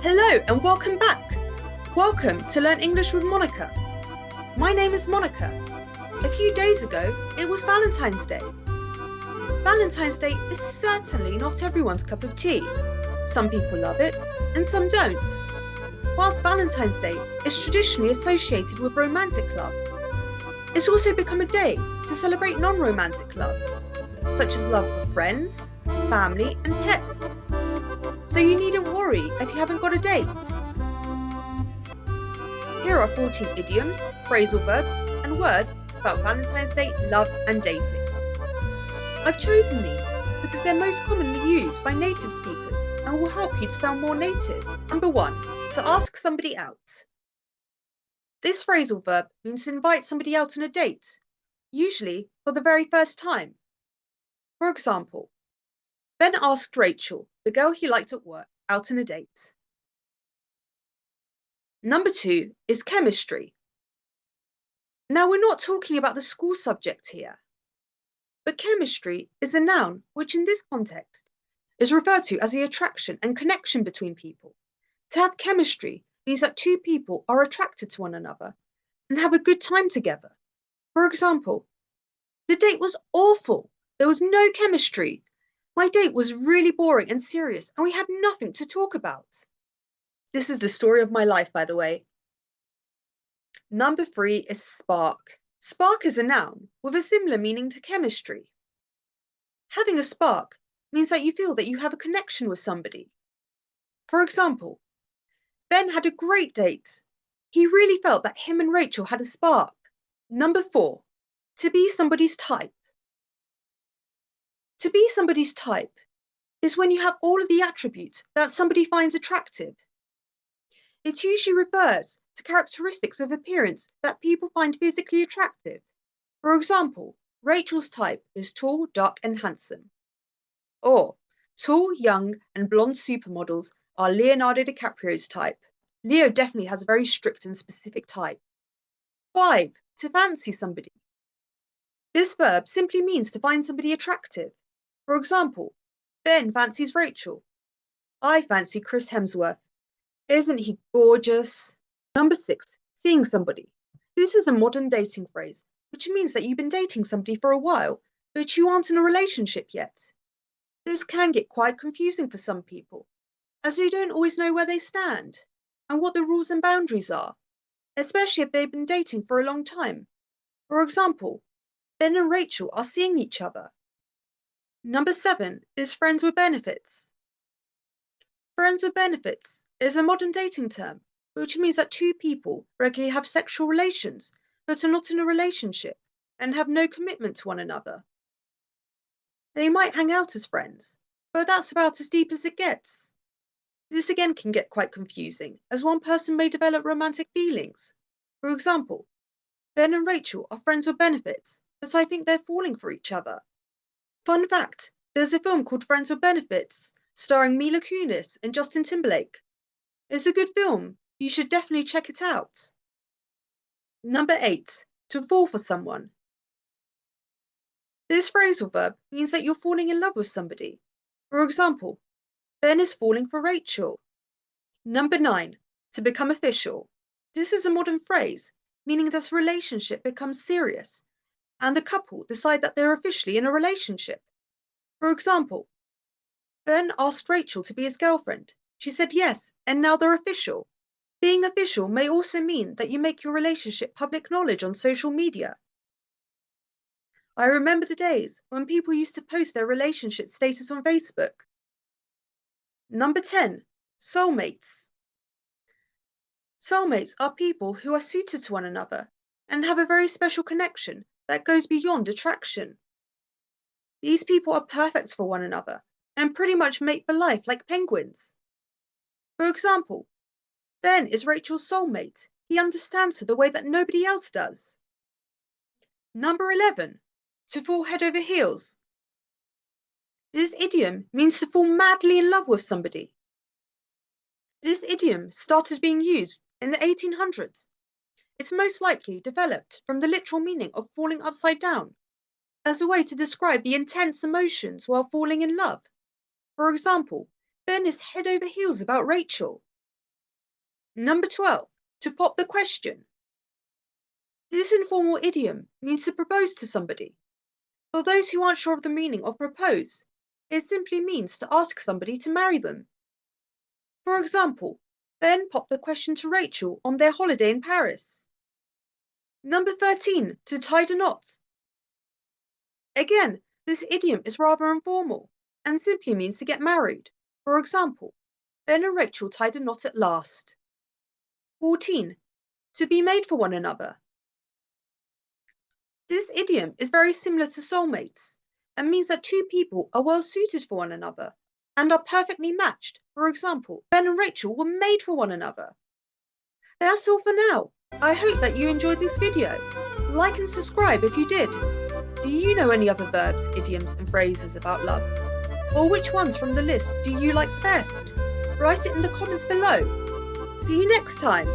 Hello and welcome back. Welcome to Learn English with Monica. My name is Monica. A few days ago, it was Valentine's Day. Valentine's Day is certainly not everyone's cup of tea. Some people love it and some don't. Whilst Valentine's Day is traditionally associated with romantic love, it's also become a day to celebrate non-romantic love, such as love for friends, family and pets. So you needn't worry if you haven't got a date. Here are 14 idioms, phrasal verbs and words about Valentine's Day, love and dating. I've chosen these because they're most commonly used by native speakers and will help you to sound more native. Number 1, to ask somebody out. This phrasal verb means to invite somebody out on a date, usually for the very first time. For example, Ben asked Rachel, the girl he liked at work, out on a date. Number 2 is chemistry. Now, we're not talking about the school subject here, but chemistry is a noun which in this context is referred to as the attraction and connection between people. To have chemistry means that two people are attracted to one another and have a good time together. For example, the date was awful. There was no chemistry. My date was really boring and serious, and we had nothing to talk about. This is the story of my life, by the way. Number 3 is spark. Spark is a noun with a similar meaning to chemistry. Having a spark means that you feel that you have a connection with somebody. For example, Ben had a great date. He really felt that him and Rachel had a spark. Number 4, to be somebody's type. To be somebody's type is when you have all of the attributes that somebody finds attractive. It usually refers to characteristics of appearance that people find physically attractive. For example, Rachel's type is tall, dark, and handsome. Or, tall, young, and blonde supermodels are Leonardo DiCaprio's type. Leo definitely has a very strict and specific type. 5, to fancy somebody. This verb simply means to find somebody attractive. For example, Ben fancies Rachel. I fancy Chris Hemsworth. Isn't he gorgeous? Number 6, seeing somebody. This is a modern dating phrase, which means that you've been dating somebody for a while, but you aren't in a relationship yet. This can get quite confusing for some people, as they don't always know where they stand and what the rules and boundaries are, especially if they've been dating for a long time. For example, Ben and Rachel are seeing each other. Number 7 is friends with benefits. Friends with benefits is a modern dating term, which means that two people regularly have sexual relations, but are not in a relationship and have no commitment to one another. They might hang out as friends, but that's about as deep as it gets. This again can get quite confusing, as one person may develop romantic feelings. For example, Ben and Rachel are friends with benefits, but I think they're falling for each other. Fun fact, there's a film called Friends with Benefits, starring Mila Kunis and Justin Timberlake. It's a good film, you should definitely check it out. Number 8, to fall for someone. This phrasal verb means that you're falling in love with somebody. For example, Ben is falling for Rachel. Number 9, to become official. This is a modern phrase, meaning that a relationship becomes serious and the couple decide that they're officially in a relationship. For example, Ben asked Rachel to be his girlfriend. She said yes, and now they're official. Being official may also mean that you make your relationship public knowledge on social media. I remember the days when people used to post their relationship status on Facebook. Number 10, soulmates. Soulmates are people who are suited to one another and have a very special connection that goes beyond attraction. These people are perfect for one another and pretty much mate for life like penguins. For example, Ben is Rachel's soulmate. He understands her the way that nobody else does. Number 11, to fall head over heels. This idiom means to fall madly in love with somebody. This idiom started being used in the 1800s. It's most likely developed from the literal meaning of falling upside down, as a way to describe the intense emotions while falling in love. For example, Ben is head over heels about Rachel. Number 12. To pop the question. This informal idiom means to propose to somebody. For those who aren't sure of the meaning of propose, it simply means to ask somebody to marry them. For example, Ben popped the question to Rachel on their holiday in Paris. Number 13. To tie the knot. Again, this idiom is rather informal and simply means to get married. For example, Ben and Rachel tied a knot at last. 14. To be made for one another. This idiom is very similar to soulmates and means that two people are well suited for one another and are perfectly matched. For example, Ben and Rachel were made for one another. That's all for now. I hope that you enjoyed this video. Like and subscribe if you did. Do you know any other verbs, idioms and phrases about love? Or which ones from the list do you like best? Write it in the comments below. See you next time.